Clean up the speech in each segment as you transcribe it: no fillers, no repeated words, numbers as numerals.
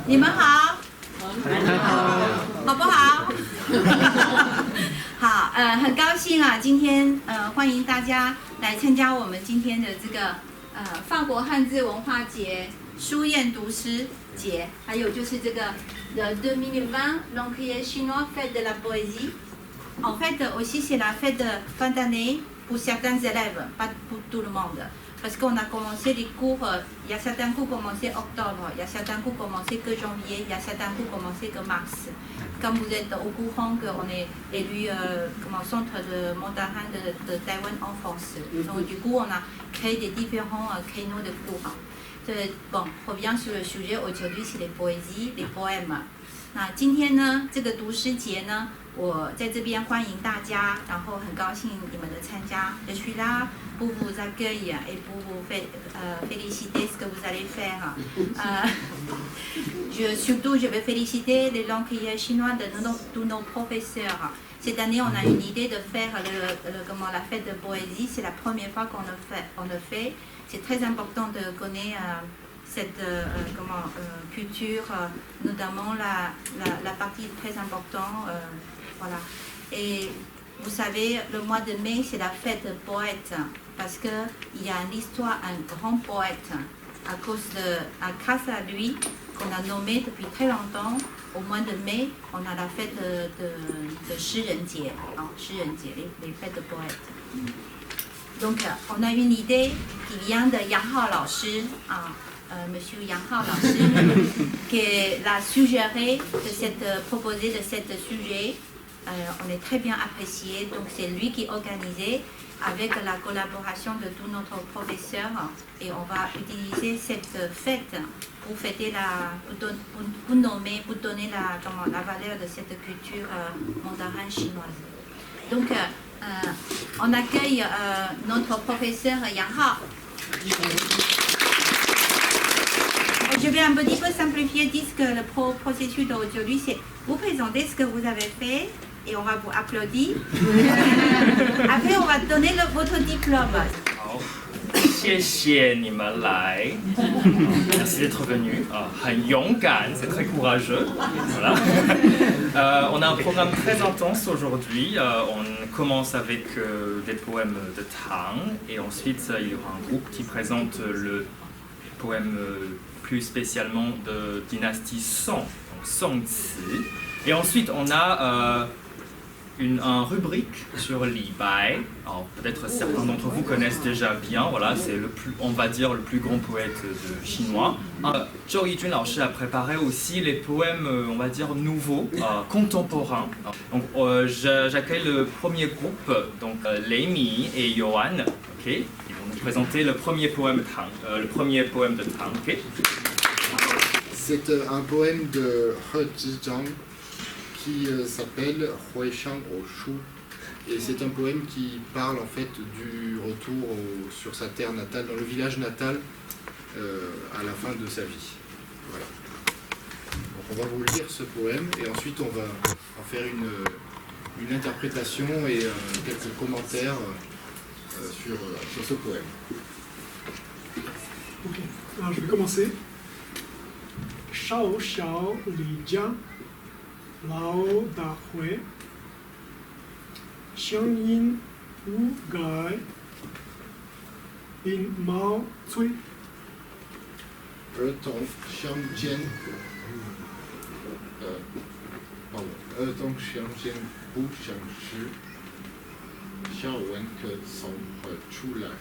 你们好，好不好？好，很高兴啊，今天欢迎大家来参加我们今天的这个法国汉字文化节书宴读诗节，还有就是这个 2020 l'Encrier chinois fête de la poésie. En fait, aussi c'est la fête de fin d'année pour certains élèves, pas pour tout le monde. Parce qu'on a commencé les cours, il y a certains cours commencés octobre, il y a certains cours commencés que janvier, il y a certains cours commencés que mars. Comme vous êtes au courant qu'on est élu comme centre de mandarin de Taïwan en France. Donc du coup, on a créé des différents créneaux de cours. Bon, on revient sur le sujet, aujourd'hui c'est les poésies, les poèmes. 那今天呢，这个读诗节呢，我在这边欢迎大家，然后很高兴你们的参加。Je suis là pour vous accueillir et pour vous féliciter ce que vous allez faire. Surtout, je vais féliciter les langues chinois de tous nos professeurs. Cette année, on a une idée de faire la fête de poésie. C'est la première fois qu'on le fait. C'est très important de connaître cette culture, notamment la partie très importante. Voilà. Et vous savez, le mois de mai, c'est la fête de poète, parce qu'il y a une histoire, un grand poète, grâce à lui, qu'on a nommé depuis très longtemps, au mois de mai, on a la fête de Shirenjie, les fêtes de poètes. Donc, on a une idée qui vient de Yang Hao Lao Shi, Monsieur Yang Hao Lao Shi, qui l'a suggéré proposé de ce sujet. On est très bien apprécié, donc c'est lui qui organisait avec la collaboration de tous nos professeurs et on va utiliser cette fête pour fêter pour donner la valeur de cette culture mandarin chinoise. Donc on accueille notre professeur Yang Hao. Je vais un petit peu simplifier, le processus d'aujourd'hui, c'est vous présenter ce que vous avez fait et on va vous applaudir. Après, on va donner votre diplôme. 好，谢谢你们来，merci d'être venu，很勇敢，c'est très courageux，voilà. On a un programme très intense aujourd'hui. On commence avec des poèmes de Tang et ensuite il y aura un groupe qui présente le poème plus spécialement de dynastie Song, donc Songzi. Et ensuite on a une rubrique sur Li Bai. Alors peut-être certains d'entre vous connaissent déjà bien. Voilà, c'est on va dire le plus grand poète de chinois. Zhou Yijun Laoshi a préparé aussi les poèmes, on va dire nouveaux, contemporains. Donc j'accueille le premier groupe, donc Lei Mi et Yohan. Ok, ils vont nous présenter le premier poème de Tang. Okay. C'est un poème de He Zizhang qui s'appelle Hui Shang Ro Shu et c'est un poème qui parle en fait du retour sur sa terre natale, dans le village natal à la fin de sa vie. Voilà. Donc on va vous lire ce poème et ensuite on va en faire une interprétation et quelques commentaires sur ce poème. Ok, alors je vais commencer. Shao Xiao Li Jia Lao Da Hui Xiang Yin Wu Gai In Mao Cui Tong Xiang Jian Tong Xiang Jian Bu Xiang Shi Xiao Wen Ke Song He Chu Lai.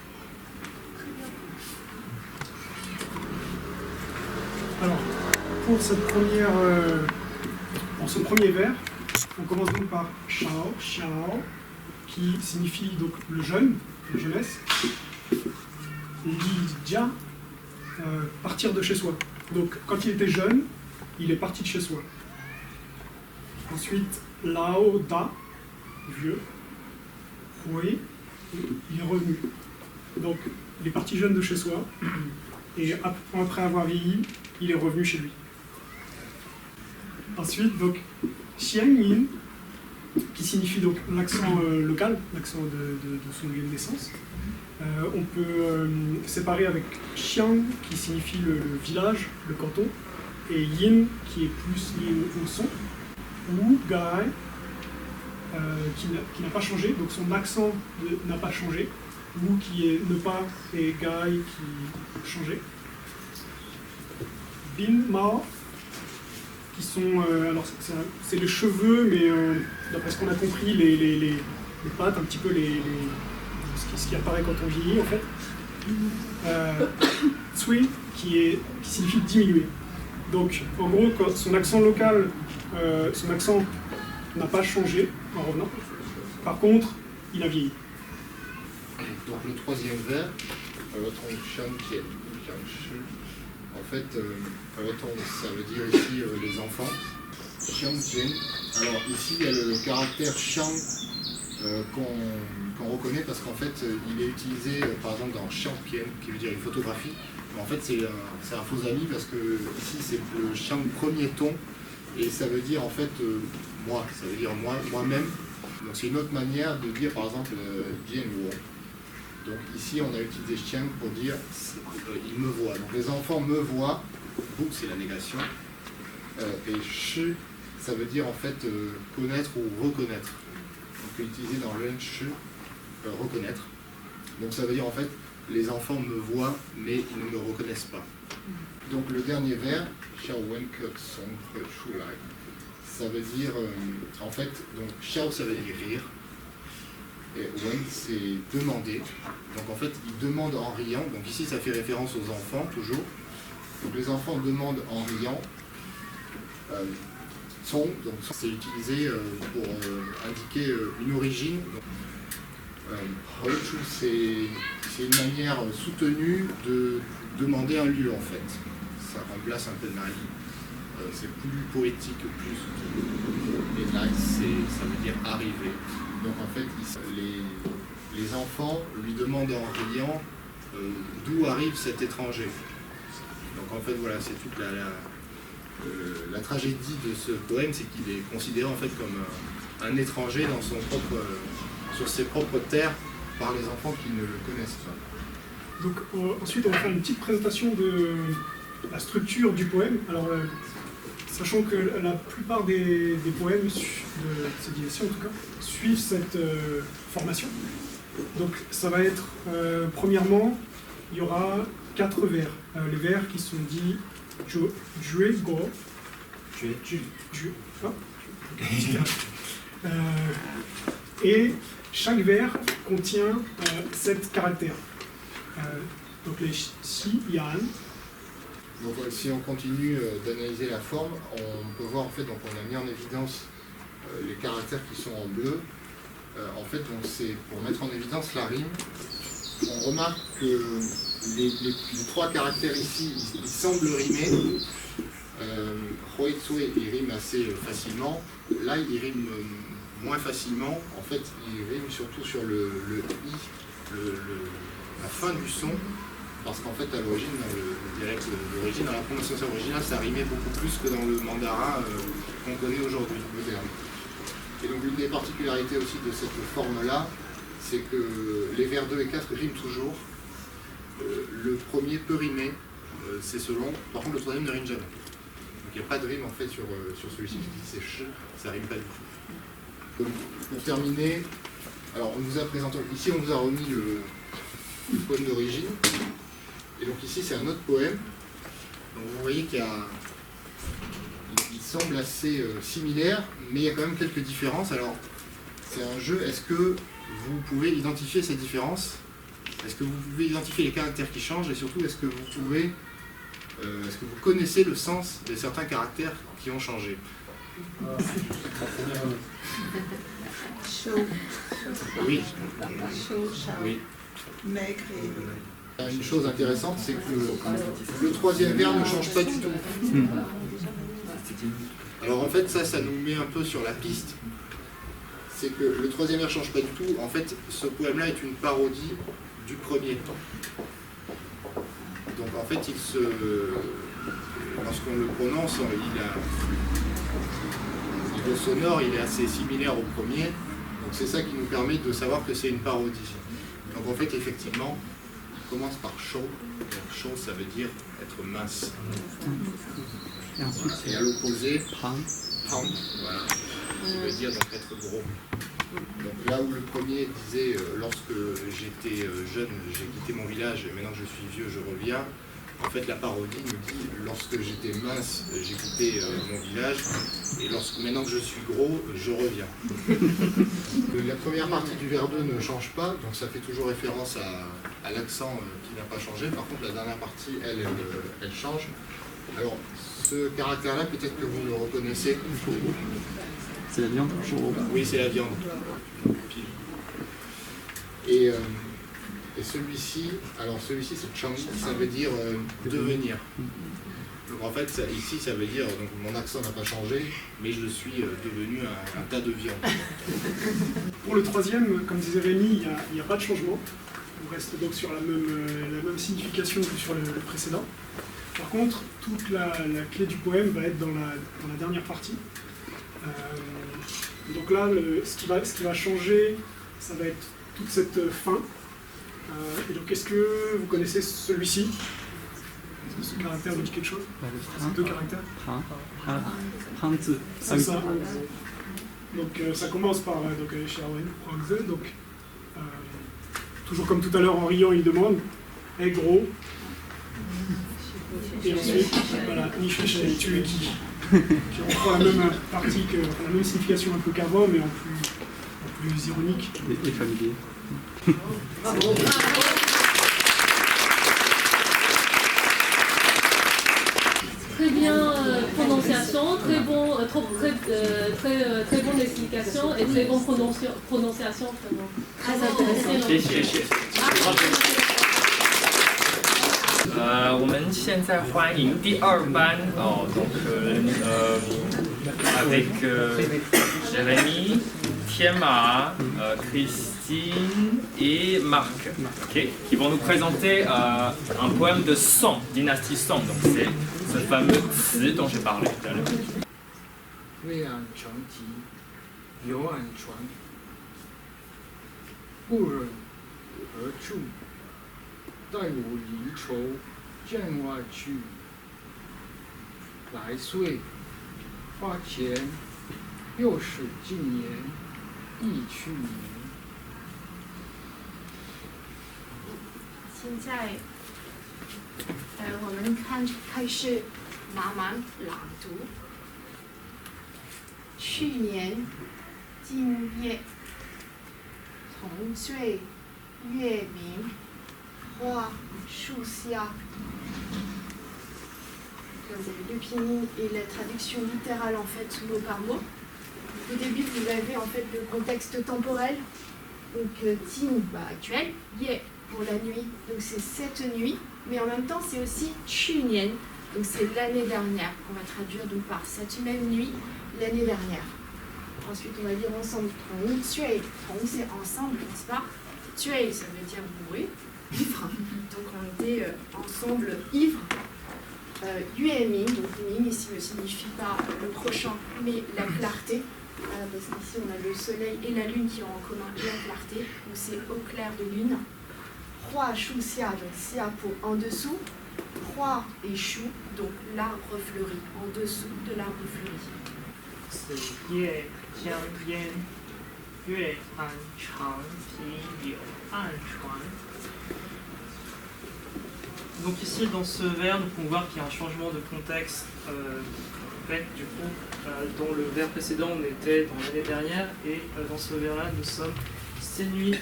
Alors, pour ce premier vers, on commence donc par Shao, Xiao, qui signifie donc le jeune, la jeunesse. Li Jia, partir de chez soi. Donc, quand il était jeune, il est parti de chez soi. Ensuite, Lao Da, vieux. Hui, il est revenu. Donc, il est parti jeune de chez soi, et après avoir vieilli, il est revenu chez lui. Ensuite, donc, Xiang Yin, qui signifie donc l'accent local, l'accent de son lieu de naissance. On peut séparer avec Xiang, qui signifie le village, le canton, et Yin, qui est plus lié au son, ou Gai, qui n'a pas changé, donc son accent n'a pas changé, ou qui est ne pas, et Gai qui changé. Bin, Mao, qui sont, alors c'est les cheveux, mais d'après ce qu'on a compris, les pattes, un petit peu ce qui apparaît quand on vieillit en fait. Tsui, qui signifie diminuer. Donc en gros, quand son accent local, son accent n'a pas changé en revenant. Par contre, il a vieilli. Donc le troisième vers, Shan Tien, en fait, ça veut dire ici les enfants. Xiang Tien. Alors ici, il y a le caractère Xiang qu'on reconnaît parce qu'en fait, il est utilisé par exemple dans Xiang Pian, qui veut dire une photographie. Mais en fait, c'est un faux ami parce que ici, c'est le Xiang premier ton et ça veut dire en fait moi, ça veut dire moi-même. Donc c'est une autre manière de dire par exemple Jian Luo. Donc ici, on a utilisé Xiang pour dire il me voit. Donc les enfants me voient. Bu, c'est la négation. Et Shi, ça veut dire en fait connaître ou reconnaître. On peut utiliser dans le Shi, reconnaître. Donc ça veut dire en fait les enfants me voient mais ils ne me reconnaissent pas. Donc le dernier vers, Xiao Wen Ke Song He Shu Lai, ça veut dire en fait, donc Xiao ça veut dire rire. Et Wen c'est demander. Donc en fait ils demandent en riant. Donc ici ça fait référence aux enfants toujours. Donc les enfants demandent en riant. Donc c'est utilisé pour indiquer une origine. Hoichu, c'est une manière soutenue de demander un lieu en fait. Ça remplace un peu Nai. C'est plus poétique, plus soutenu. Et Nai, ça veut dire arriver. Donc en fait, les enfants lui demandent en riant d'où arrive cet étranger. Donc en fait, voilà, c'est toute la tragédie de ce poème, c'est qu'il est considéré en fait comme un étranger dans sur ses propres terres par les enfants qui ne le connaissent pas. Donc ensuite on va faire une petite présentation de la structure du poème. Alors sachant que la plupart des poèmes de cette division en tout cas suivent cette formation. Donc ça va être premièrement il y aura 4 vers. Les vers qui sont dits Jue Go. Et chaque vers contient 7 caractères. Donc les Si, Yan. Donc si on continue d'analyser la forme, on peut voir en fait, donc on a mis en évidence les caractères qui sont en bleu. En fait, donc c'est pour mettre en évidence la rime. On remarque que les 3 caractères ici, ils semblent rimer. Hoitsue, il rime assez facilement. Là, il rime moins facilement. En fait, il rime surtout sur le I, la fin du son. Parce qu'en fait, à l'origine, dans le dialecte d'origine, dans la prononciation originale, ça rimait beaucoup plus que dans le mandarin qu'on connaît aujourd'hui, moderne. Et donc, une des particularités aussi de cette forme-là, c'est que les vers 2 et 4 riment toujours. Le premier peut rimer, c'est selon. Par contre, le troisième ne rime jamais. Donc, il n'y a pas de rime en fait sur celui-ci. C'est ch, ça rime pas du tout. Donc, pour terminer, alors on vous a présenté, ici on vous a remis le poème d'origine. Et donc ici c'est un autre poème. Donc vous voyez qu'il semble assez similaire, mais il y a quand même quelques différences. Alors c'est un jeu, est-ce que vous pouvez identifier ces différences? Est-ce que vous pouvez identifier les caractères qui changent? Et surtout, est-ce que vous connaissez le sens de certains caractères qui ont changé? Chaud. Oui. Chaud, Oui. maigre et... Une chose intéressante, c'est que le troisième vers ne change pas du tout. Alors en fait, ça nous met un peu sur la piste. C'est que le troisième vers ne change pas du tout. En fait, ce poème-là est une parodie du premier temps. Donc en fait, lorsqu'on le prononce, au niveau sonore, il est assez similaire au premier. Donc c'est ça qui nous permet de savoir que c'est une parodie. Donc en fait, effectivement, on commence par Shou. Donc Shou, ça veut dire être mince. Et ensuite, Et à l'opposé, Pang. Pang, voilà, qui veut dire donc être gros. Donc là où le premier disait lorsque j'étais jeune, j'ai quitté mon village et maintenant que je suis vieux, je reviens. En fait, la parodie nous dit lorsque j'étais mince, j'ai quitté mon village et maintenant que je suis gros, je reviens. La première partie du vers 2 ne change pas, donc ça fait toujours référence à l'accent qui n'a pas changé. Par contre, la dernière partie, elle change. Alors, ce caractère-là, peut-être que vous le reconnaissez. C'est la viande. Oui, c'est la viande. Et celui-ci, c'est Chang, ça veut dire devenir. Donc en fait, ici, ça veut dire, donc mon accent n'a pas changé, mais je suis devenu un tas de viande. Pour le troisième, comme disait Rémi, il n'y a pas de changement. On reste donc sur la même signification que sur le précédent. Par contre, toute la clé du poème va être dans la dernière partie. Donc là, ce qui va changer, ça va être toute cette fin. Et donc, est-ce que vous connaissez celui-ci? Est-ce que ce caractère vous dit quelque chose? Ces deux caractères? Pangzi. C'est ça. Donc, ça commence par Shaowen, Prangze. Donc, toujours comme tout à l'heure, en riant, il demande « Hey gros ». Et ensuite, voilà, « Nishish, tu es qui ?» qui reprend la même partie, la même signification un peu qu'avant, mais en plus ironique. Et familier. Bravo. Très bien prononciation, très bonne explication et très bonne prononciation. Très intéressant. 我们现在欢迎第二班donc avec Jérémy, Tiema, Christine et Marc, qui vont nous présenter un poème de Song, dynastie Song. Donc c'est ce fameux Ci dont j'ai parlé tout à l'heure. 蔚岸长急，游岸船，不忍何处？待我离愁剑外去。来岁花前，又是今年忆去年。现在，我们开始慢慢朗读。去年今夜，同岁月明，花树下。Le pinyin et la traduction littérale en fait mot par mot. Au début, vous avez en fait le contexte temporel. Donc tin actuel, ye pour la nuit. Donc c'est cette nuit, mais en même temps c'est aussi chunien. Donc c'est l'année dernière qu'on va traduire donc par cette même nuit l'année dernière. Ensuite on va lire ensemble tong tue. Tong c'est ensemble, n'est-ce pas? Tue ça veut dire bourré, ivre. Donc on était ensemble ivre. Yueming, donc Ming ici ne signifie pas le prochain, mais la clarté, parce qu'ici on a le soleil et la lune qui ont en commun la clarté, donc c'est au clair de lune. Hua Shu Xia, donc Xia pour en dessous, Hua et Shu, donc l'arbre fleuri, en dessous de l'arbre fleuri. 此夜将烟，月岸长堤有岸船。 Donc ici, dans ce vers, nous pouvons voir qu'il y a un changement de contexte. En fait, du coup, dans le vers précédent, on était dans l'année dernière, et dans ce vers-là, nous sommes ces nuits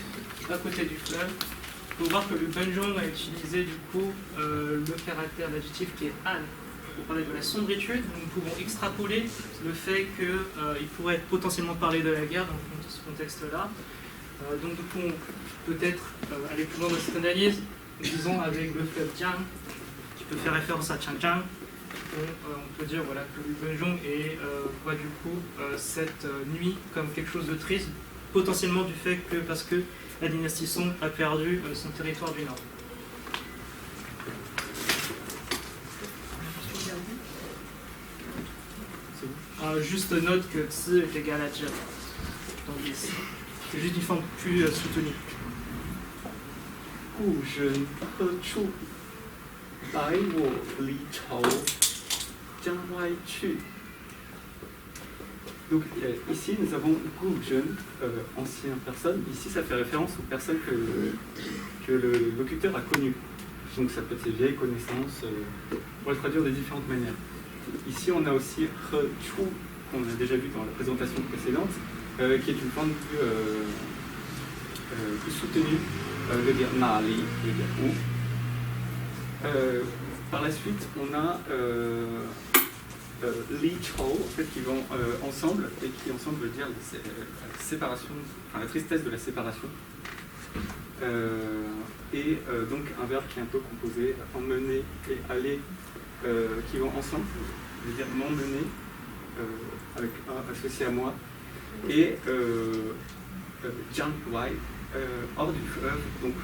à côté du fleuve. Il faut voir que le Benjong a utilisé du coup le caractère d'adjectif qui est an pour parler de la sombritude. Nous pouvons extrapoler le fait qu'il pourrait potentiellement parler de la guerre dans ce contexte-là. Donc nous pouvons peut-être aller plus loin dans cette analyse. Disons avec le fleuve Jiang, qui peut faire référence à Changjiang, on peut dire voilà, que le Benjong voit du coup cette nuit comme quelque chose de triste, potentiellement du fait que parce que la dynastie Song a perdu son territoire du nord. Juste note que Tsi est égal à Jia. Donc c'est juste une forme plus soutenue. 故人何处？来我离愁，将歪去。Donc ici nous avons gu jeune, ancienne personne. Ici ça fait référence aux personnes que le locuteur a connues. Donc ça peut être ses vieilles connaissances, on va le traduire de différentes manières. Ici on a aussi he chu, qu'on a déjà vu dans la présentation précédente, qui est une forme plus soutenue, veut dire nali, veut dire où. Par la suite on a li chou, en fait, qui vont ensemble, et qui ensemble veut dire la séparation, enfin la tristesse de la séparation. Donc un verbe qui est un peu composé, emmener et aller, qui vont ensemble, je veux dire m'emmener, avec un associé à moi, et Jiang Wai, hors du fleuve, donc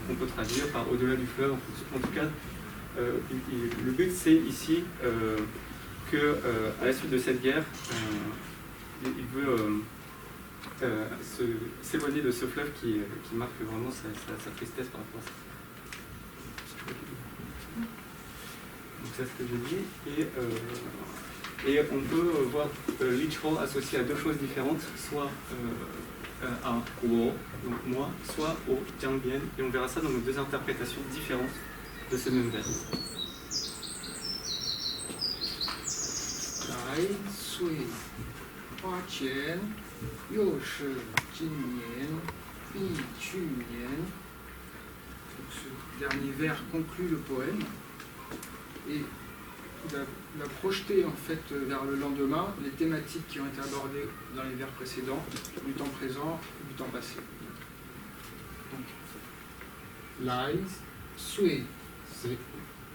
on peut traduire par au-delà du fleuve. En tout cas, le but c'est ici que à la suite de cette guerre, il veut s'éloigner de ce fleuve qui marque vraiment sa tristesse par rapport à ça. Donc c'est ce que je dis. Et on peut voir Lichro associé à deux choses différentes, soit à Wo, donc moi, soit au Jianbian, et on verra ça dans nos deux interprétations différentes de ce même verbe. 来岁花前，又是今年比去年。Donc, ce dernier vers conclut le poème et il a projeté en fait vers le lendemain les thématiques qui ont été abordées dans les vers précédents, du temps présent et du temps passé. Donc, Lai, Sui, c'est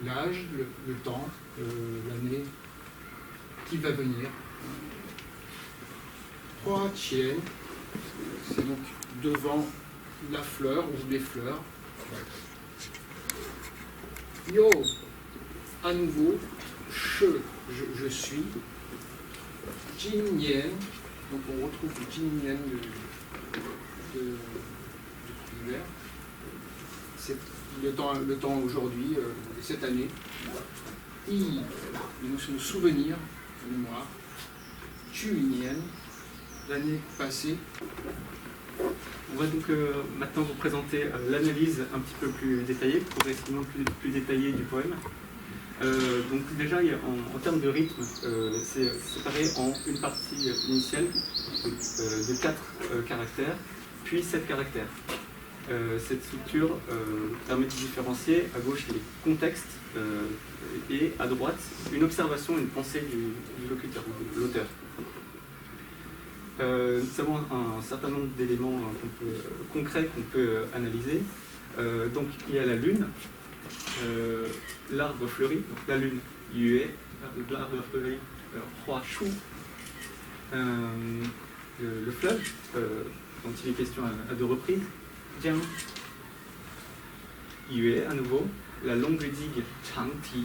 l'âge, le temps, l'année qui va venir. Hua Qian, c'est donc devant la fleur ou les fleurs. Yo, à nouveau, je suis. Jin Nian, donc on retrouve le Jin Nian du l'hiver. C'est le temps aujourd'hui, cette année. Yi, une notion de souvenir, de mémoire. Tu Nian, l'année passée. On va donc maintenant vous présenter l'analyse un petit peu plus détaillée, progressivement plus détaillée du poème. Donc déjà, en termes de rythme, c'est séparé en une partie initiale de 4 caractères, puis 7 caractères. Cette structure permet de différencier à gauche les contextes et à droite une observation, une pensée du locuteur, de l'auteur. Nous avons un certain nombre d'éléments concrets qu'on peut analyser. Donc il y a la lune, l'arbre fleuri, donc la lune, Yue, l'arbre fleuri, Hua Shu, le fleuve, dont il est question à 2 reprises, Jiang, Yue à nouveau, la longue digue Changti,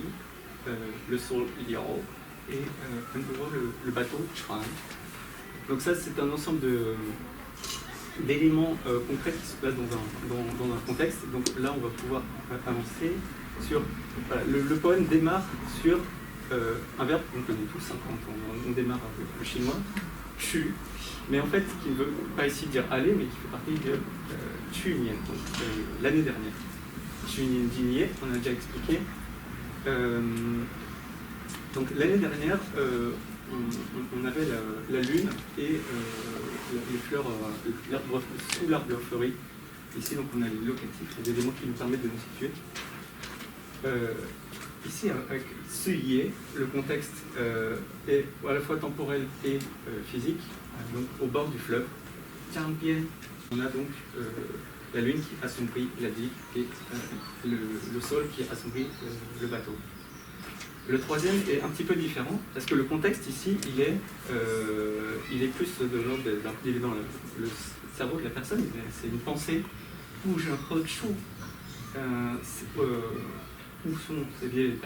le sol Liao, et à nouveau le bateau Chuan. Donc ça, c'est un ensemble d'éléments concrets qui se placent dans un contexte. Donc là, on va pouvoir avancer sur... Voilà, le poème démarre sur un verbe qu'on connaît tous, hein, quand on démarre avec le chinois, chu, mais en fait, qui ne veut pas ici dire aller, mais qui fait partie de chu nian, donc l'année dernière. Chu nian jinier, on a déjà expliqué. Donc l'année dernière, on avait la lune et les fleurs sous l'arbre fleuri. Ici, donc, on a les locatifs, les éléments qui nous permettent de nous situer. Ici, avec Suye, le contexte est à la fois temporel et physique, donc au bord du fleuve. Jianbian, on a donc la lune qui assombrit la digue et le sol qui assombrit le bateau. Le troisième est un petit peu différent, parce que le contexte ici, il est plus de l'ordre il est dans le cerveau de la personne, c'est une pensée, où je rechoue, où sont les vieilles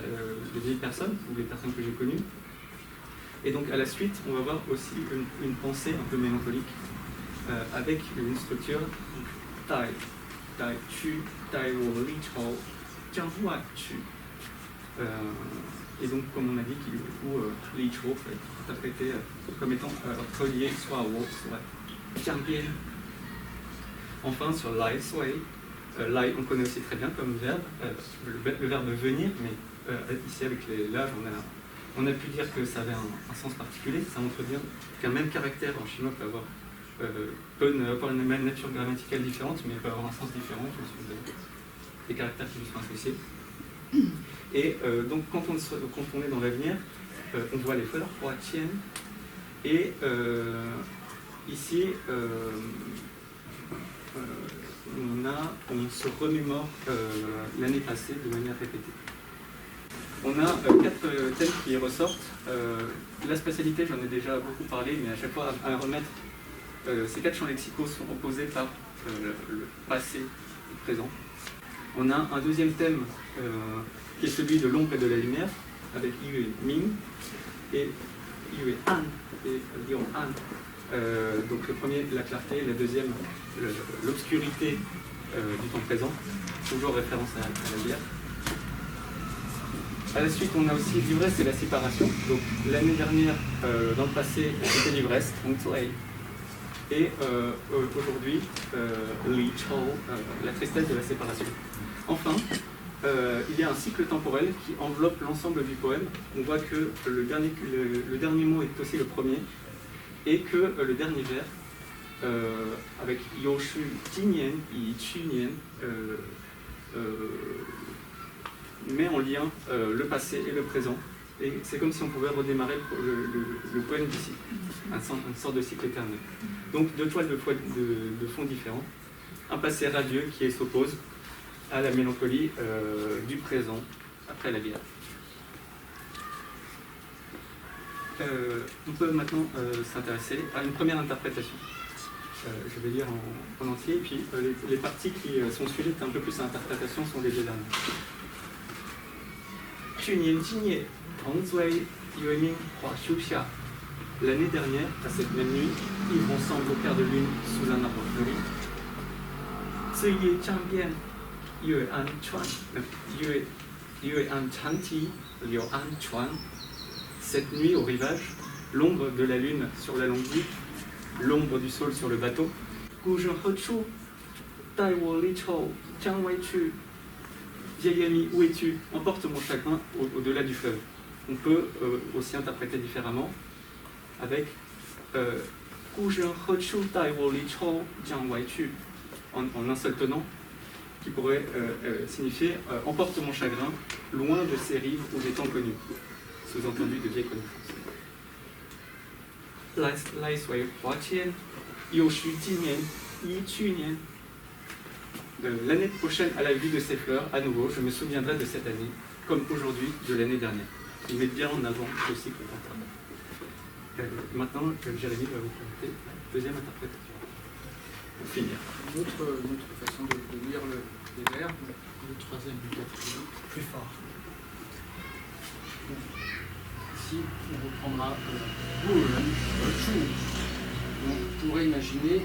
personnes, ou les personnes que j'ai connues. Et donc à la suite, on va voir aussi une pensée un peu mélancolique, avec une structure taille. dai chu dai wo li chou jiang wai chu. Et donc, comme on a dit, li chou peut être interprété comme étant relié soit à wo, soit jiang bian. Enfin, sur lai sui, lai on connaît aussi très bien comme verbe, le verbe venir, mais ici avec les lages, on a pu dire que ça avait un sens particulier. Ça montre bien qu'un même caractère en chinois peut avoir une même nature grammaticale différente, mais peut avoir un sens différent en fonction des caractères qui lui sont associés. Et donc quand on est dans l'avenir, on voit les fleurs, hua qian, et ici on se remémore l'année passée de manière répétée. On a 4 thèmes qui ressortent. La spatialité, j'en ai déjà beaucoup parlé, mais à chaque fois à remettre, ces 4 champs lexicaux sont opposés par le passé et le présent. On a un deuxième thème qui est celui de l'ombre et de la lumière, avec Yu et Ming, et Yu et Han, et Lion Han. Donc le premier, la clarté, le deuxième, l'obscurité du temps présent, toujours référence à la bière. À la suite, on a aussi l'ivresse et la séparation. Donc l'année dernière, dans le passé, c'était l'ivresse, et aujourd'hui, li chou, la tristesse de la séparation. Enfin, il y a un cycle temporel qui enveloppe l'ensemble du poème. On voit que le dernier mot est aussi le premier, et que le dernier vers, avec Yoshu Jinyan, Yi Chunyan, met en lien le passé et le présent. Et c'est comme si on pouvait redémarrer le poème d'ici, une sorte de cycle éternel. Donc 2 toiles de fond différents. Un passé radieux qui s'oppose à la mélancolie du présent après la bière. On peut maintenant s'intéresser à une première interprétation. Je vais lire en entier, et puis les parties qui sont sujettes un peu plus à l'interprétation sont les 2 dernières. 去年今夜，同醉有一名花树下。L'année dernière, à cette même nuit, ivres ensemble au clair de lune sous un arbre fleuri. 醉夜江边，月安船，月安长堤，柳安船。Cette nuit au rivage, l'ombre de la lune sur la longue vie, l'ombre du sol sur le bateau. 孤身何处？带我离愁，将为去。 Vieil ami, où es-tu? Emporte mon chagrin au-delà du fleuve. On peut aussi interpréter différemment avec en un seul tenant, qui pourrait signifier emporte mon chagrin loin de ces rives ou des temps connus, sous-entendu de vieilles connaissances. L'année prochaine, à la vue de ces fleurs, à nouveau, je me souviendrai de cette année, comme aujourd'hui de l'année dernière. Il met bien en avant le cycle temporel. Maintenant, Jérémy va vous présenter la deuxième interprétation. Pour finir. Une autre façon de lire les vers, le troisième du quatrième, plus fort. Ici, on reprendra on pourrait imaginer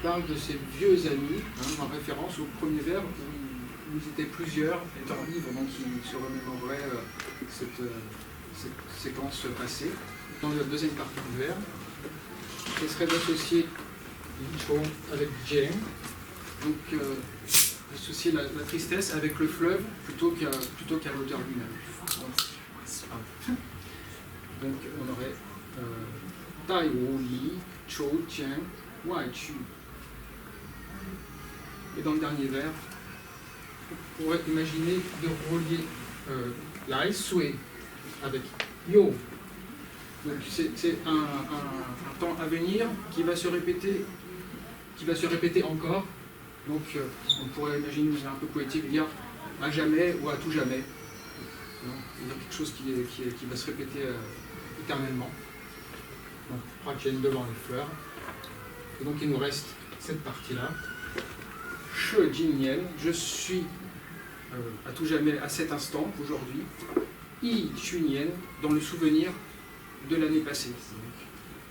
parle de ses vieux amis, en référence au premier vers où ils étaient plusieurs étant ivres, donc ils se remémoreraient cette séquence passée. Dans la deuxième partie du vers, ce serait d'associer Li Chou avec Jian, donc associer la tristesse avec le fleuve plutôt qu'à l'auteur lui-même. Donc on aurait Tai Wu Li Chou Jian Wai Chu. Et dans le dernier vers, on pourrait imaginer de relier Lai Sui avec Yo. Donc c'est un temps à venir qui va se répéter encore. Donc on pourrait imaginer une manière un peu poétique, dire à jamais ou à tout jamais. Il y a quelque chose qui va se répéter éternellement. Donc Prachen devant les fleurs. Et donc il nous reste cette partie-là. She Jinyan, je suis à tout jamais à cet instant, aujourd'hui. Yi Chunyan, dans le souvenir de l'année passée. Donc,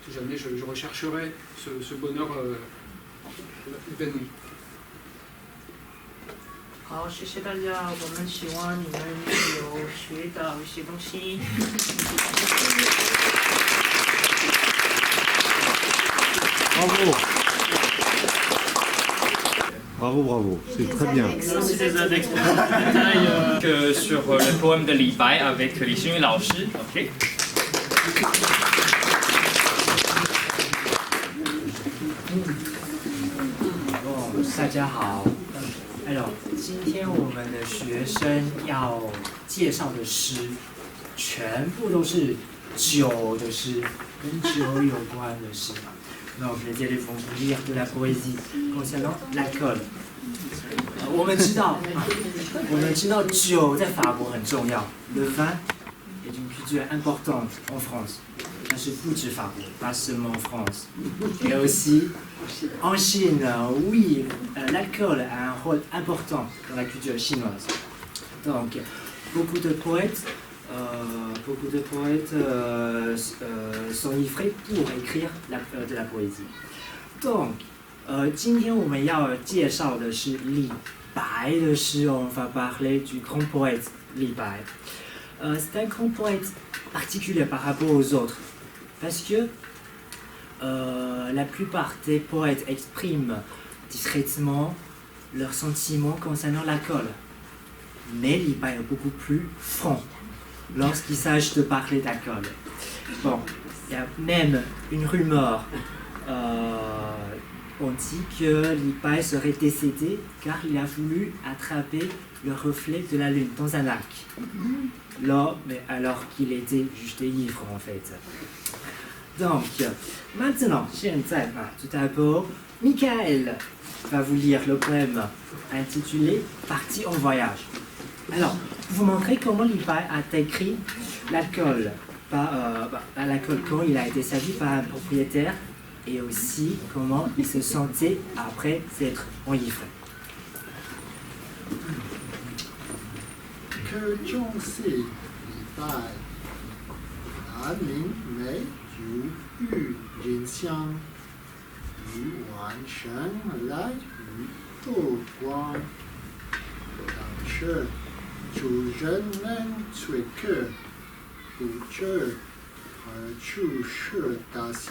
tout jamais je rechercherai ce bonheur évanoui. 好，谢谢大家，我们希望你们有学到一些东西。Bravo. Bravo, bravo, c'est très bien. Merci des détails que sur le poème de Li Bai avec Li Xinyu Lao Shi. Ok. Bon, 大家好。今天我们的学生要介绍的诗，全部都是酒的诗，跟酒有关的诗。Donc les élèves vont lire de la poésie concernant l'alcool。我们知道酒在法国很重要。Le vin est une culture importante en France。但是不止法国 ，pas seulement en France， et aussi en Chine, oui, l'alcool a un rôle important dans la culture chinoise. Donc, beaucoup de poètes s'enivrent pour écrire de la poésie. Donc, 今天我们要介绍的是李白的诗，on va parler du grand poète Li Bai. C'est un grand poète particulier par rapport aux autres, parce que la plupart des poètes expriment discrètement leurs sentiments concernant l'alcool. Mais Li Bai est beaucoup plus franc lorsqu'il s'agit de parler d'alcool. Bon, il y a même une rumeur. On dit que Li Bai serait décédé car il a voulu attraper le reflet de la lune dans un lac. Alors qu'il était juste ivre en fait. Donc, maintenant, tout d'abord, Michael va vous lire le poème intitulé Partie en voyage. Alors, vous montrer comment Li Bai a écrit l'alcool, l'alcool quand il a été servi par un propriétaire et aussi comment il se sentait après s'être enivré. 可终是李白，南明美酒与人香，与晚上来与斗光，当时主人们吹客，不知何处是大乡。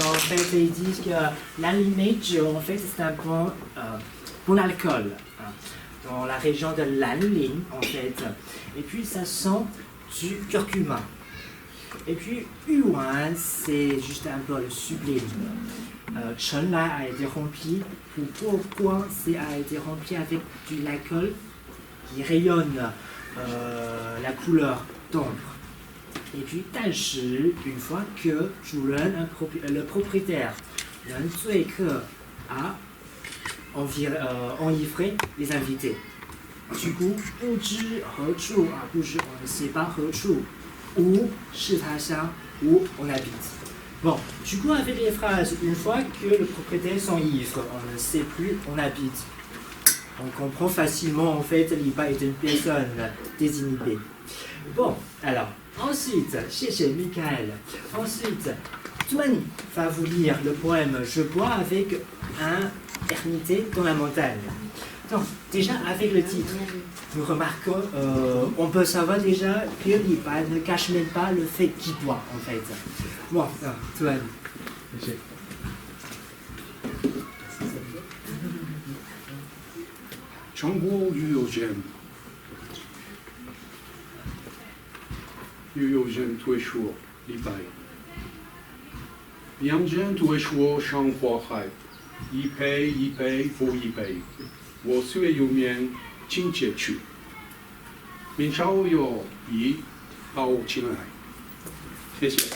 En fait, ils disent que l'alimédio, en fait, c'est un bon pour l'alcool, dans la région de l'Anling, en fait. Et puis, ça sent du curcuma. Et puis, Yuan, c'est juste un peu le sublime. Chen Lai a été rempli, pourquoi a été rempli avec de l'alcool qui rayonne la couleur d'ombre. Et puis, une fois que le propriétaire a enivré les invités. Du coup, on ne sait pas où où on habite. Bon, du coup, avec les phrases, une fois que le propriétaire s'enivre, on ne sait plus où on habite. On comprend facilement, en fait, Li Bai est une personne désinhibée. Bon, alors, ensuite, chez Michael. Ensuite, Toumani va vous lire le poème Je bois avec un ermité dans la montagne. Donc, déjà, avec le titre, nous remarquons, on peut savoir déjà que Li Bai ne cache même pas le fait qu'il boit, en fait. Bon, Toumani. 中国语有人对说李白，两人对说上花海，一杯一杯不一杯，我虽有面请解去，明朝有意把我请来，谢谢。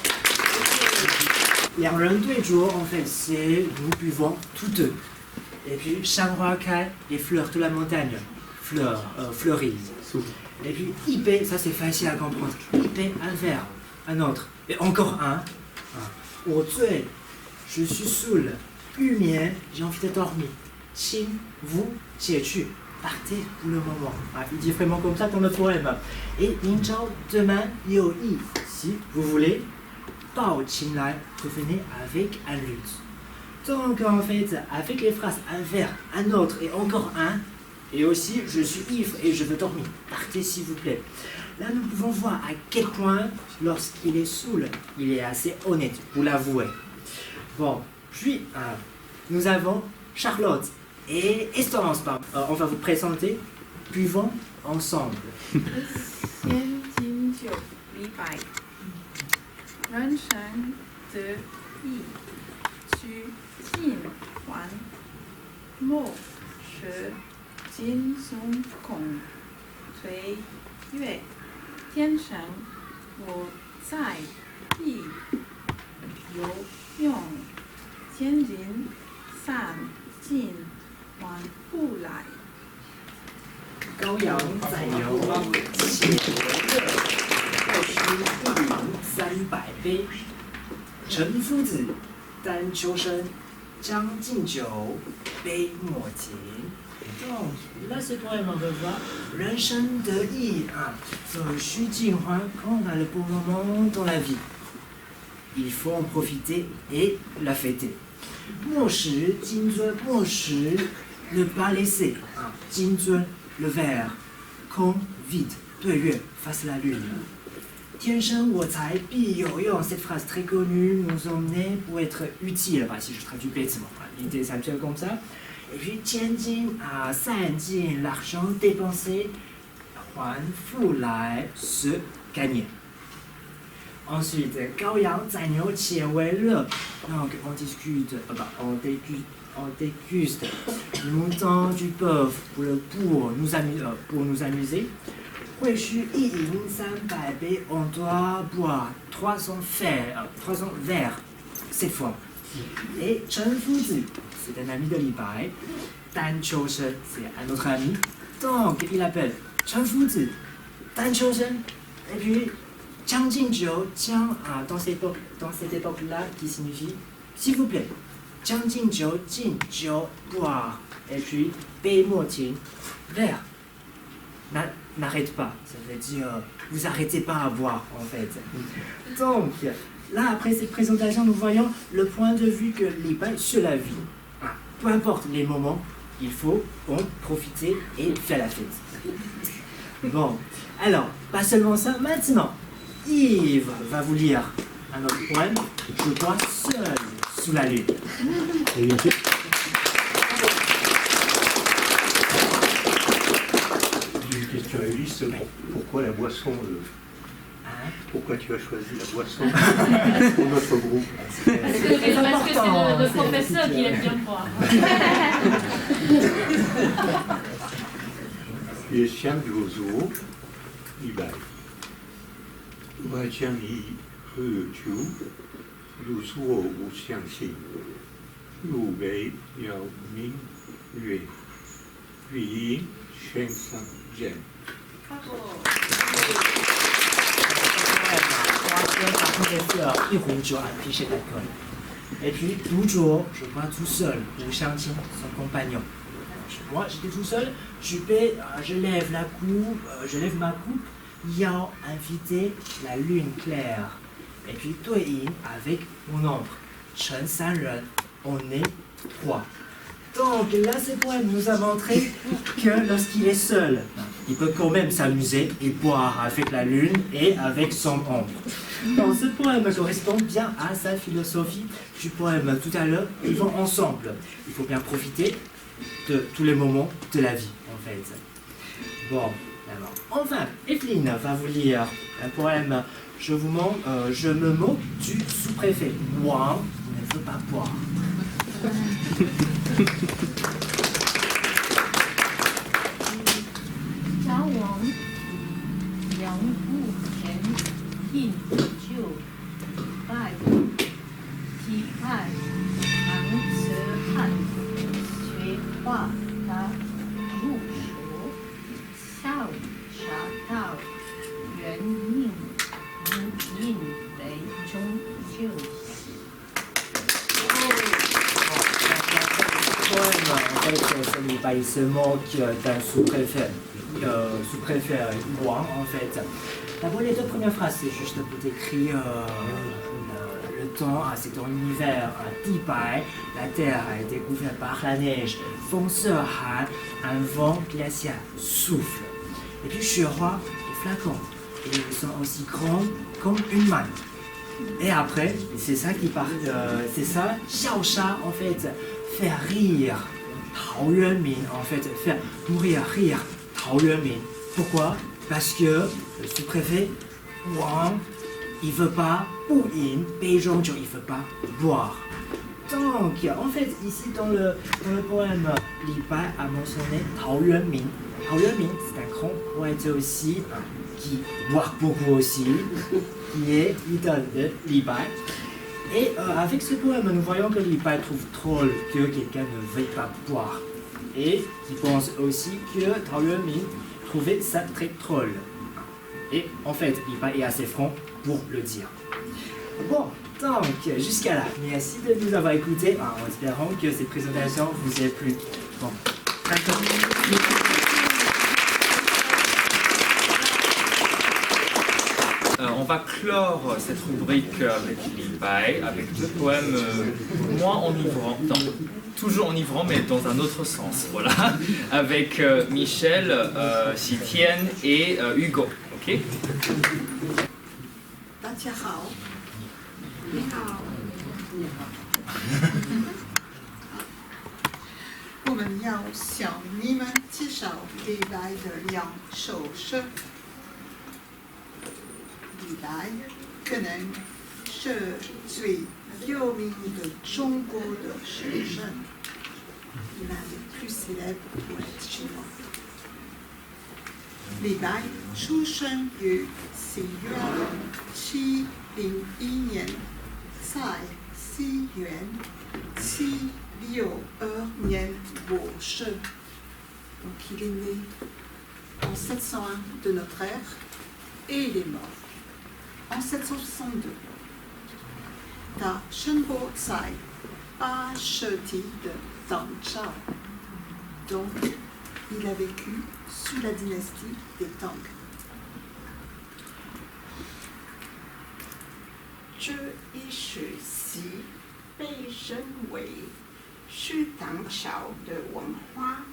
两人对酌 en fait, c'est nous buvons tous deux. Et puis, Shanghuakai, les fleurs de la montagne, fleurissent. Et puis, Ipé, ça c'est facile à comprendre. Ipé, un verre, un autre, et encore un. Au tué, je suis saoul. Humien, j'ai envie de dormir. Qin, vous, tu, partez pour le moment. Il dit vraiment comme ça dans le poème. Et Ninjao, demain, Yo Yi, si vous voulez, Bao Qin Lai, revenez avec un luth. Donc en fait, avec les phrases un verre, un autre et encore un, et aussi je suis ivre et je veux dormir, partez s'il vous plaît. Là nous pouvons voir à quel point, lorsqu'il est saoul, il est assez honnête, vous l'avouez. Bon, puis nous avons Charlotte et Estance. On va vous présenter, buvons ensemble. 先敬酒礼拜，人生得意须尽欢，莫使金松空岁月。天生我在必有用，千金散尽还不来。羔羊宰牛，且为乐，或须一饮300杯。陈夫子，丹丘生，将进酒，杯莫停。Donc, là, ce poème, on va voir人生得意须尽欢 quand on a le bon moment dans la vie. Il faut en profiter et la fêter. 莫使金樽，莫使 ne pas laisser. 金樽 le verre,空 vide, 对月 face la lune. 天生我材必有用, cette phrase très connue nous emmenait pour être utile, si je traduis bêtement. L'idée c'est un peu comme ça. Et puis, 千金散尽 l'argent dépensé, 还复来 se gagner. Ensuite, 羔羊宰牛且为乐. Donc, on discute, on déguste du mouton, du bœuf pour nous amuser. 会须一饮300杯, on doit boire 300 verres cette fois. Et 陈夫子, c'est un ami de Li Bai. Dan Qiushen, c'est un autre ami. Donc, il appelle 陈夫子, Dan Qiushen. Et puis, Jiang Jingjiu, Jiang, dans cette époque-là, qui signifie s'il vous plaît. Jiang Jingjiu, Jingjiu, boire. Et puis, Bei Mo Ting, verre. N'arrête pas. Ça veut dire, vous arrêtez pas à boire, en fait. Donc, là, après cette présentation, nous voyons le point de vue que Li Bai sur la vie. Peu importe les moments, il faut en profiter et faire la fête. Bon, alors, pas seulement ça, maintenant, Yves va vous lire un autre poème, Je bois seul sous la lune. J'ai une question à Ulysse, pourquoi la boisson Pourquoi tu as choisi la boisson pour notre groupe? Parce que c'est le professeur qui aime bien boire. 也相有如一百，我将你喝酒，如说我不相信，路北要明月，语音先生见。一壶酒 un pichet d'alcool. Et puis, toujours, je bois tout seul, ou Shang-Qin, son compagnon. Moi, j'étais tout seul, je lève ma coupe, Yao invité la lune claire. Et puis, Dui avec mon ombre. Chen Sanren, on est 3. Donc là, ce poème nous a montré que lorsqu'il est seul, il peut quand même s'amuser et boire avec la lune et avec son ombre. Donc ce poème correspond bien à sa philosophie du poème tout à l'heure. Ils vont ensemble. Il faut bien profiter de tous les moments de la vie, en fait. Bon, alors, enfin, Evelyne va vous lire un poème. Je me moque du sous-préfet. Wang ne veut pas boire. 朝王杨不前应就拜体派长蛇汉学画达入手少傻道元应如应雷中就喜。 En fait, Li Bai se moque d'un sous-préfet, Wang, en fait. D'abord, les deux premières phrases, c'est juste pour décrire le temps, c'est dans l'hiver, Dibai, la terre a été couverte par la neige, Han, un vent glacial souffle. Et puis Shuhua, les flacons, ils sont aussi grands comme une main. Et après, c'est ça qui part, c'est ça, Xiaosha en fait, faire rire Tao Yuanmin, en fait, faire mourir, rire Tao Yuanmin. Pourquoi? Parce que le sous-préfet Wang, il veut pas, Wu Yin, Bei Zhongjiu, il veut pas boire. Donc, en fait, ici dans le poème, Li Bai a mentionné Tao Yuanmin. Tao Yuanmin, c'est un grand poète aussi, qui boit beaucoup aussi, qui est l'idole de Li Bai. Et avec ce poème, nous voyons que Li Bai trouve drôle que quelqu'un ne veuille pas boire. Et il pense aussi que Tao Yuanmin trouvait ça très drôle. Et en fait, Li Bai est assez franc pour le dire. Bon, donc jusqu'à là, merci de nous avoir écoutés, en espérant que cette présentation vous ait plu. Bon, d'accord. On va clore cette rubrique avec Li Bai, avec deux poèmes moins enivrants, toujours enivrants mais dans un autre sens, voilà, avec Michel, Xitian et Hugo, ok? 大家好，你好，我们要向你们介绍李白的两首诗。李白可能是最有名的中国的诗人，l'un des plus célèbres poètes chinois。李白出生于西元701年，在西元762年过世。Donc il est né en 701 de notre ère et il est mort en 762. 他生活在8世纪的唐朝 donc il a vécu sous la dynastie des Tang. 这一时期被认为是唐朝的文化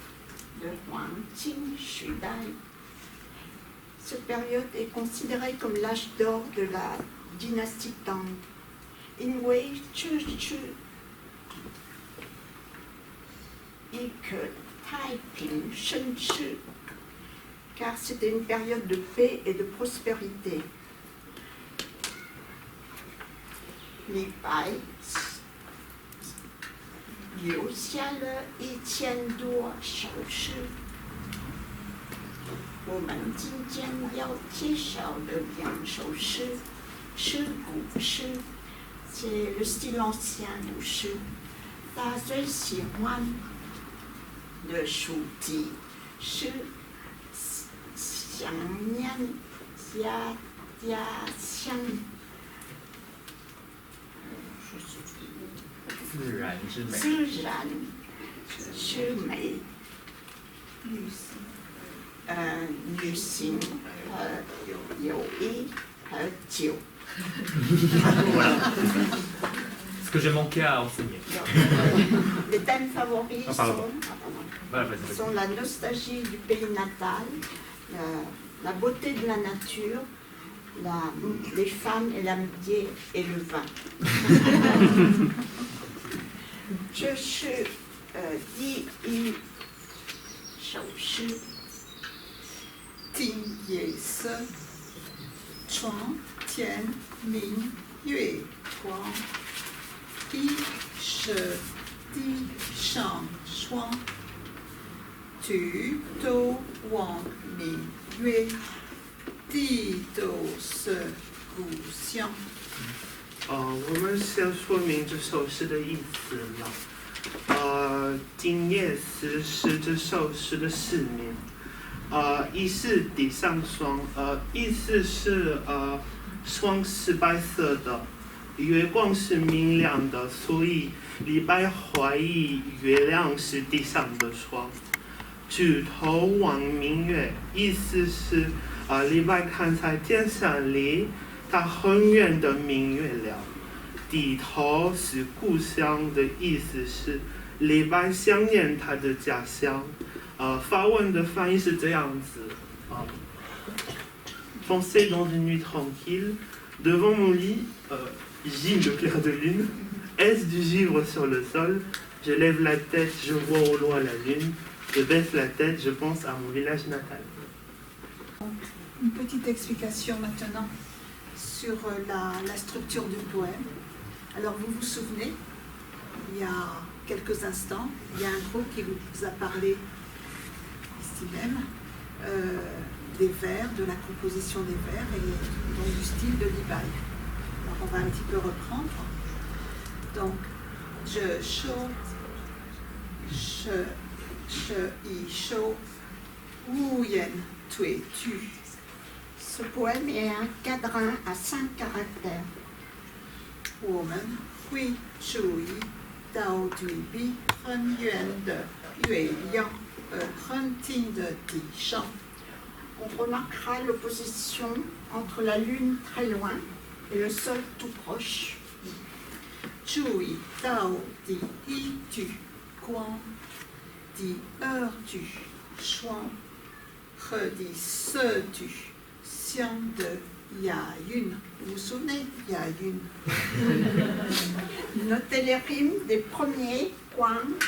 的黄金时代。Cette période est considérée comme l'âge d'or de la dynastie Tang. 因为这是一个太平盛世 car c'était une période de paix et de prospérité. 李白留下了1000多首诗。我们今天要介绍的2首诗是古诗， c'est le style ancien du 诗。他最喜欢的书籍是想念家乡。自然之美。自然之美。旅行和友谊和酒。Voilà. Ce que j'ai manqué à enseigner. Les thèmes favoris sont, sont la nostalgie du pays natal, la beauté de la nature, les femmes et l'amitié et le vin. 这是第一首诗。听夜色，窗前明月光，疑是地上霜。举头望明月，低头思故乡。我们先说明这首诗的意思了。今夜思是这首诗的诗名。意是地上霜，意思是霜是白色的，月光是明亮的，所以李白怀疑月亮是地上的霜。举头望明月，意思是李白看在天上里，他很远的明月了。底头是故乡的意思是李白想念他的家乡。法文的翻译是这样子Pensez dans une nuit tranquille, devant mon lit, gît le clair de lune. Est-ce du givre sur le sol? Je lève la tête, je vois au loin la lune. Je baisse la tête, je pense à mon village natal. Une petite explication maintenant sur la structure du poème. Alors vous vous souvenez, il y a quelques instants, il y a un groupe qui vous a parlé ici même des vers, de la composition des vers et donc du style de Libaï. Alors on va un petit peu reprendre. Donc, je chaud, i chaud, ou yen, tu es tu. Ce poème est un quatrain à 5 caractères. Woman, hui, chui, dao, tui, bi, ren, yuan, de, yue, yang, ren, ting, de, di, shang. On remarquera l'opposition entre la lune très loin et le sol tout proche. Chui, dao, di, i, tu, guan, di, tu, shuang, he, di, se, tu, xiang, de, ya, yun. Vous vous souvenez, ya, yun. Notez les rimes des premiers, guan,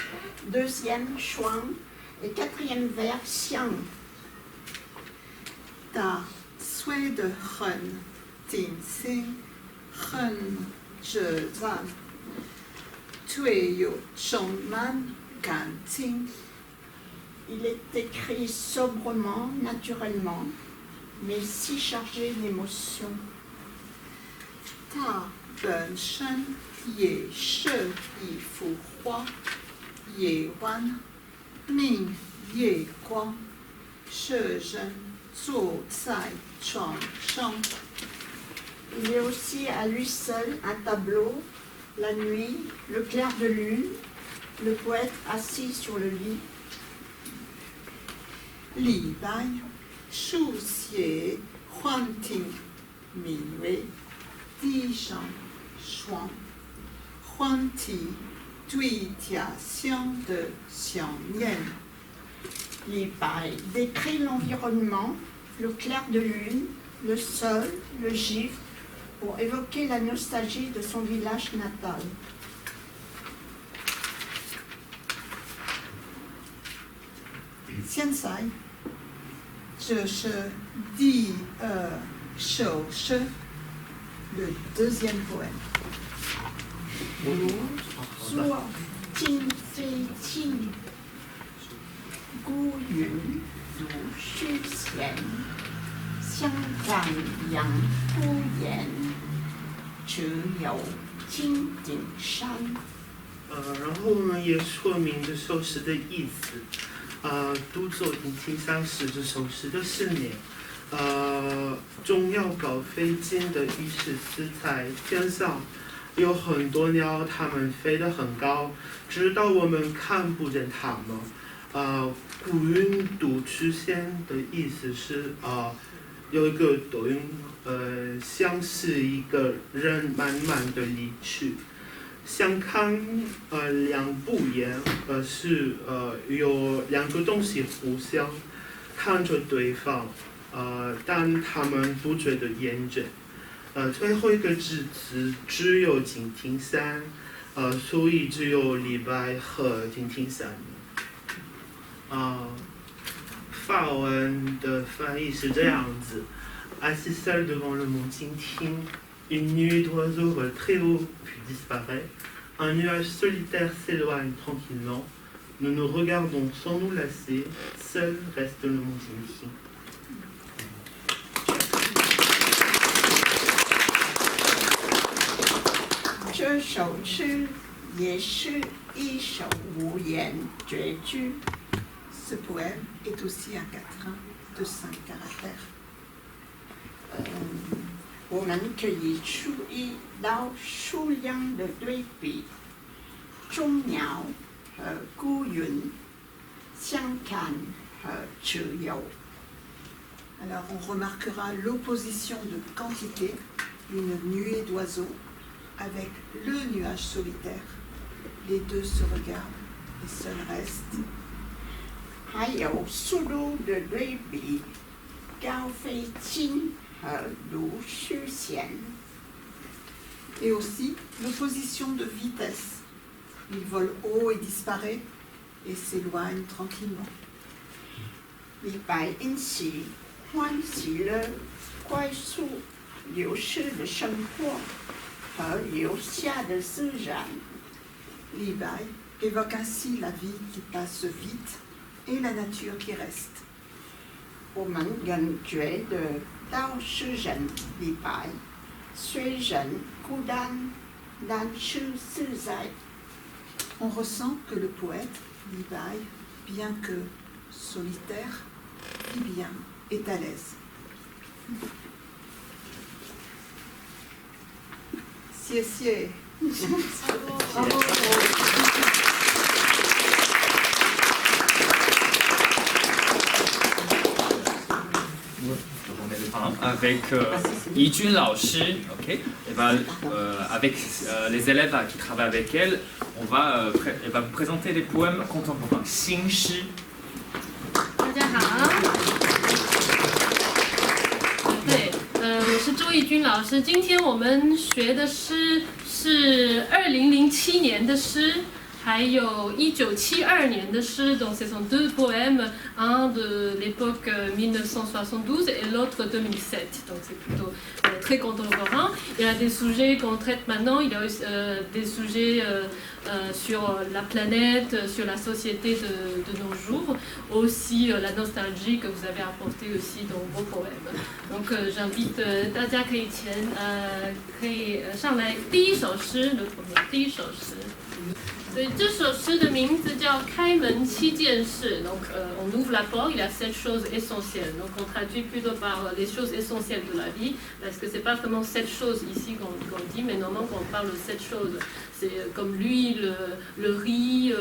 deuxième, shuang, et quatrième vers, xiang. Ta, sui de ren, ting, sing, ren, je, zan. Tui, yo, chong, man, kan, ting. Il est écrit sobrement, naturellement, mais si chargé d'émotion. Ta, ben, shen, ye, she, yi, fu, hua, ye, wan, ming, ye, guang, she, zhen, zuo, zai, chuang, shang. Il est aussi à lui seul un tableau, la nuit, le clair de lune, le poète assis sur le lit. Li Bai, Shu Xie, Huan Ting, Mi Wei, Di Shang, Shuang, Huan Ti, Dui Tia Xiang de Xiang Nian. Li Bai décrit l'environnement, le clair de lune, le sol, le givre, pour évoquer la nostalgie de son village natal. Xian Sai, je di shou she, le deuxième poème. Suo Jing Fei Qing Gu Yun Du Xu Xian Xiang Gan Yang Gu Yan Zhi You Jing Ding Shan。 然后呢，也说明这首诗的意思。独奏听听三是这首诗的是念。中药高飞进的鱼是四彩，天上有很多鸟，它们飞得很高，直到我们看不见它们。古云独出现的意思是有一个抖音，像是一个人慢慢的离去。想看两部眼，是有两个东西互相看着对方，但他们不觉得厌倦。最后一个字只有敬亭山，所以只有李白和敬亭山。法文的翻译是这样子：Assis seul devant le mont Tingting, une nuée d'oiseaux vole très haut puis disparaît. Un nuage solitaire s'éloigne tranquillement. Nous nous regardons sans nous lasser. Seul reste le mont Tingting. 这首诗也是一首无言绝句。Ce poème est aussi un quatrain de 5 caractères. 我们可以注意到数量的对比，钟鸟和孤云相看和自由。 Alors on remarquera l'opposition de quantité, une nuée d'oiseaux, avec le nuage solitaire. Les deux se regardent et seul reste. 还有速度的对比，高飞轻和如虚线。Et aussi l'opposition de vitesse. Il vole haut et disparaît et s'éloigne tranquillement. 李白因此欢喜了快速流逝的生活和留下的自然。Li Bai évoque ainsi la vie qui passe vite et la nature qui reste. 我们感觉得到诗人李白虽然孤单，但是自在。On ressent que le poète Li Bai, bien que solitaire, vit bien, est à l'aise. 谢谢。Bravo. Avec Yijun Lao Shi, ok, et ben, avec les élèves qui travaillent avec elle, elle va vous présenter des poèmes contemporains. Xin Shi. 大家好。对，我是周轶君老师。今天我们学的诗是2007年的诗。还有1972年的诗, donc ce sont deux poèmes, un de l'époque 1972 et l'autre 2007, donc c'est plutôt très contemporain. Il y a des sujets qu'on traite maintenant, il y a aussi des sujets sur la planète, sur la société de nos jours, aussi la nostalgie que vous avez apportée aussi dans vos poèmes. Donc j'invite 大家可以上来第一首诗，第一首诗。所以这首诗的名字叫《开门七件事》。Donc on ouvre la porte, il y a 7 choses essentielles. Donc on traduit plutôt par les choses essentielles de la vie, parce que c'est pas vraiment 7 choses ici qu'on dit, mais normalement quand on parle de 7 choses, c'est comme l'huile, le riz,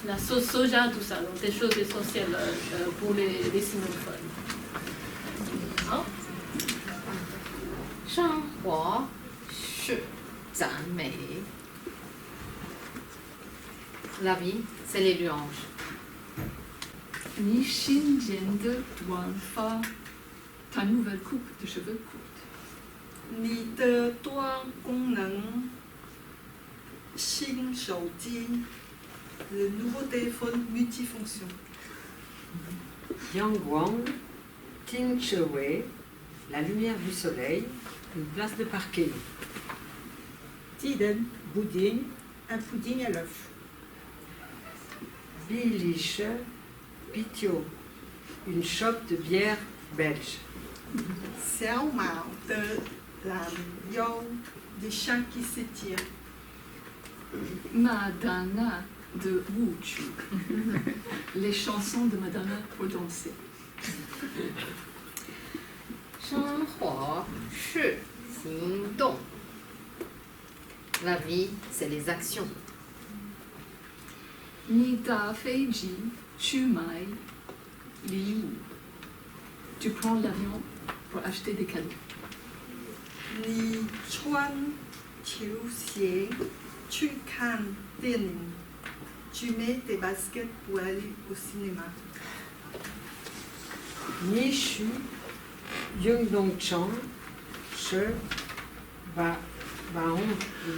la sauce soja, tout ça. Donc des choses essentielles pour les sinophones. 好，生活是赞美。La vie, c'est les louanges. 你新剪的短发 ta nouvelle coupe de cheveux courte. 你的多功能新手机 le nouveau téléphone multifonction. Yang Guang, Ting Chewei, la lumière du soleil, une place de parking. Tiden, pudding, un pudding à l'œuf. Biliche, Pitio, une chope de bière belge. Xiao Mao de la lion des chiens qui s'étirent. Madonna de Wu Chu. Les chansons de Madonna pour danser. 生活是行动。La vie, c'est les actions. 你搭飞机去买礼物. Tu prends l'avion pour acheter des cadeaux. 你穿球鞋去看电影. Tu mets tes baskets pour aller au cinéma. Ni Shu, Yung Dong Chang, She, Baon,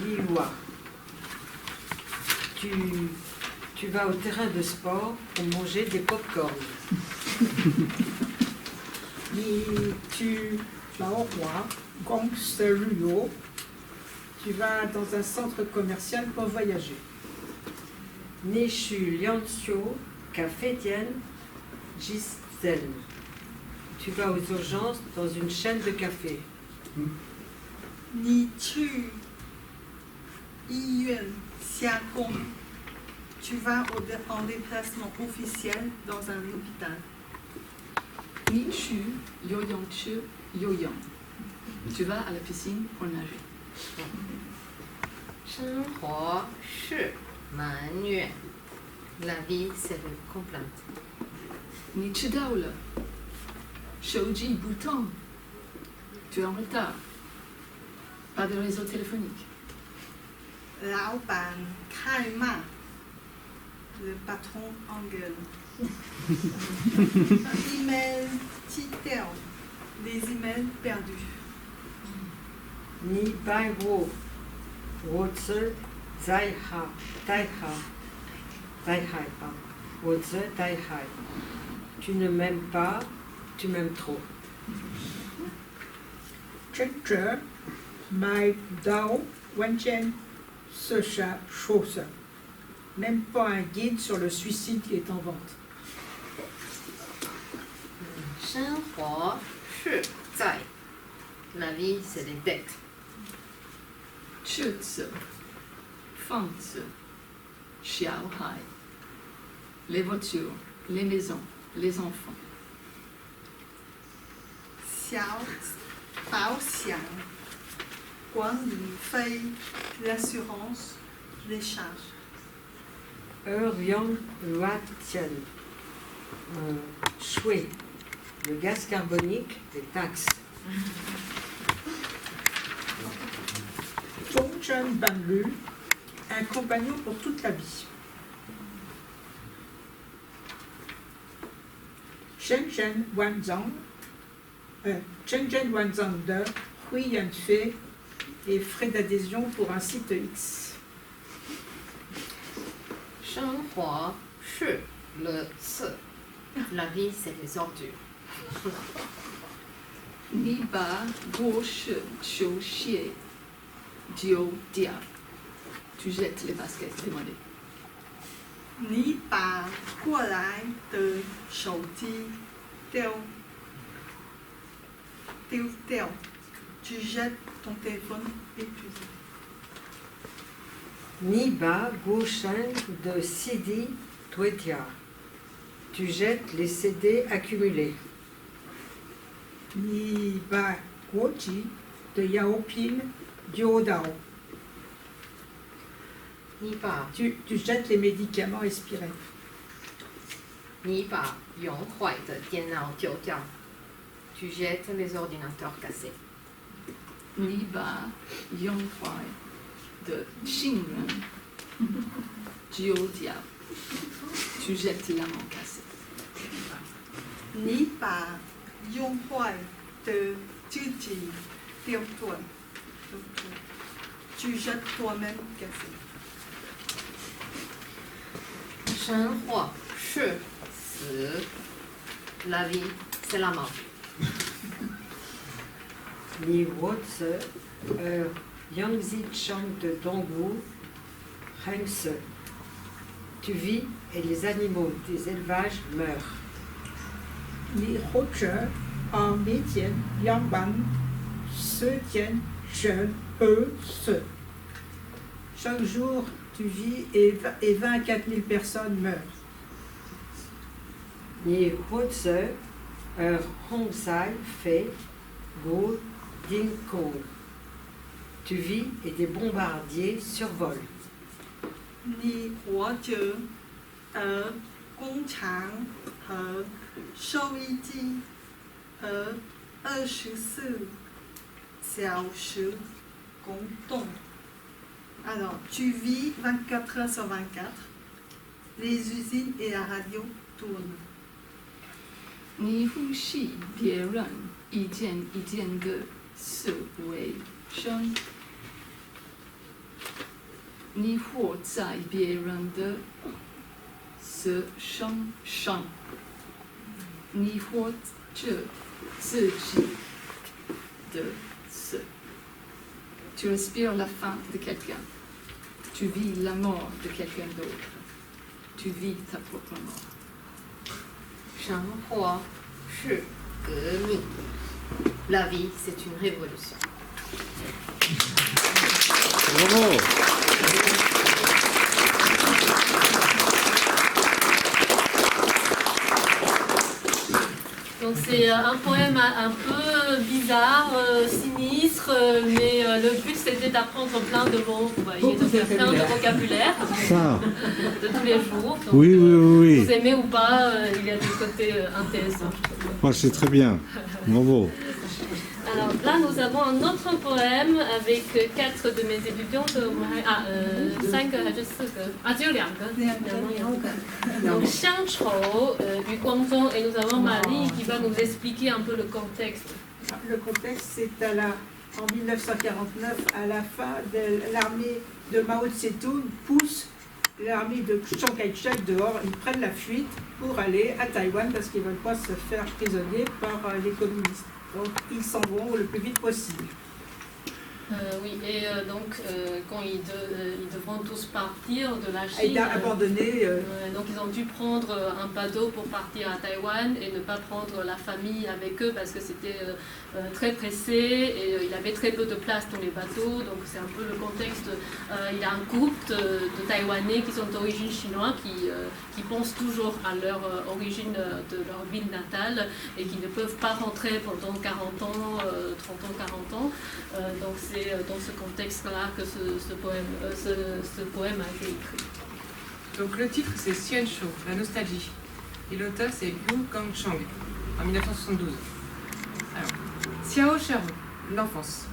Liwa. Tu vas au terrain de sport pour manger des pop-corn. Tu vas au roi, Gong Seruo. Tu vas dans un centre commercial pour voyager. Nishu Lianxiu, Café Tien, Gisèle. Tu vas aux urgences dans une chaîne de café. Ni tu Yiyuan Xiagong. Tu vas en déplacement officiel dans un hôpital. Ni Chu Yoyang Chu Yoyang. Tu vas à la piscine pour nager. 生活是埋怨. La vie, c'est le complainte. 你迟到了. 手机不通. Tu es en retard. par des réseaux téléphoniques. 老板开骂 le patron engueule. Email 踢掉 les emails perdus. 你拜我，我只在害，我只在害。Tu ne m'aimes pas, tu m'aimes trop. 真正买到完全ce chat chose. Même pas un guide sur le suicide qui est en vente. 生活是在 La vie c'est les dettes. 车子、房子、小孩、les voitures, les maisons, les enfants. 小保险管理费 l'assurance les charges. Eurian Huatian. Chouet. Le gaz carbonique, les taxes. 忠贞伴侣, un compagnon pour toute la vie. 真正完整的会员费 et frais d'adhésion pour un site X. 生活是垃圾 La vie c'est les ordures. 你把我是球鞋丢掉 Tu jettes les baskets, demandez. 你把过来的手机丢掉 Tu jettes ton téléphone épuisé. Niba Goshen de CD Twetia. Tu jettes les CD accumulés. Niba Goji de Yaopin Diodao. Tu jettes les médicaments expirés. 你把用坏的电脑丢掉 Tu jettes les ordinateurs cassés. 你把用坏的亲人丢掉 Tu jettes l'amant cassé. 你把用坏的自己丢掉 Tu jettes toi-même cassé. 生活是死 La vie c'est la mort. Ni Wotse, Yangzi Chang de Dongwu, Hengse. Tu vis et les animaux des élevages meurent. Ni Roger en métier Yangban se tiennent jeunes, eux, se. Chaque jour, tu vis et 24 000 personnes meurent. Ni Wotse, Hong Sai fait Go Ding Kong. Tu vis et des bombardiers survolent. 你活着工厂和收音机和24小时工动 Alors, tu vis 24 heures sur 24. Les usines et la radio tournent. 你呼吸别人一件一件的死为生，你活在别人的死身上，你活着自己的死。Tu respires la fin de quelqu'un. Tu vis la mort de quelqu'un d'autre. Tu vis ta propre mort. 生活是革命 La vie c'est une révolution. Bravo. Donc c'est un poème un peu bizarre, sinistre, mais le but c'était d'apprendre plein de mots, vous voyez, donc il y a plein de vocabulaire Ça. de tous les jours. Donc, Oui, oui, oui, oui. Vous aimez ou pas, il y a des côtés intéressants. Moi, c'est très bien. Bravo. Alors là, nous avons un autre poème avec 4 de mes étudiantes. 3个还是4个？只有2个。Donc, 乡愁, Yu Guangzhong, et nous avons Marie qui va nous expliquer un peu le contexte. Le contexte, c'est en 1949, à la fin de l'armée de Mao Tse-tung pousse l'armée de Chiang Kai-shek dehors. Ils prennent la fuite pour aller à Taïwan parce qu'ils ne veulent pas se faire prisonniers par les communistes. Donc ils s'en vont le plus vite possible. Oui, et donc quand ils devront tous partir de la Chine, abandonner. Donc ils ont dû prendre un bateau pour partir à Taïwan et ne pas prendre la famille avec eux parce que c'était très pressé et il y avait très peu de place dans les bateaux. Donc c'est un peu le contexte. Il y a un groupe de Taïwanais qui sont d'origine chinoise qui pensent toujours à leur origine de leur ville natale et qui ne peuvent pas rentrer pendant 40 ans, 30 ans, 40 ans. Donc c'est dans ce contexte-là que ce poème a été écrit. Donc le titre c'est Xian Shou, la nostalgie. Et l'auteur c'est Yu Gangchang, en 1972. Alors, Xiao Sharu, l'enfance.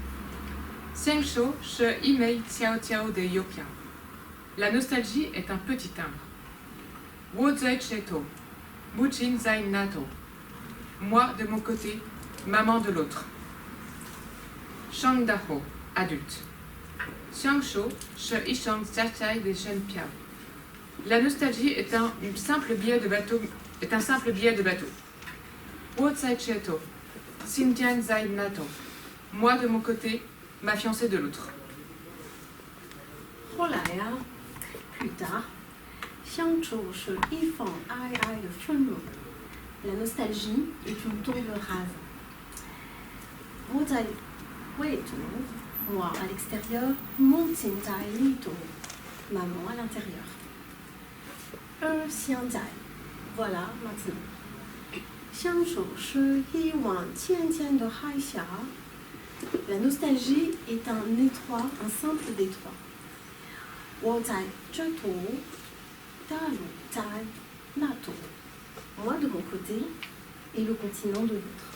Xian Shou, She Imei Xiao Xiao de Yopian. La nostalgie est un petit timbre. Wo Zai Cheto, Mujin Zai Nato. Moi de mon côté, maman de l'autre. Shang Daho, adulte. Xiang Shou, She Ishang Zachai de Shen Piao. La nostalgie est un simple billet de bateau. Wo Zai Cheto, Xinjiang Zai Nato. Moi de mon côté, ma fiancée de l'autre. Plus tard, 相处是一方皑皑的春梦。La nostalgie est une tombe rase. 我在外头 moi à l'extérieur, mon 亲在里头 maman à l'intérieur. 现在 voilà maintenant. 相处是一望浅浅的海峡。La nostalgie est un étroit, un simple détroit. 我在这头，大陆在那头。Moi de mon côté et le continent de l'autre.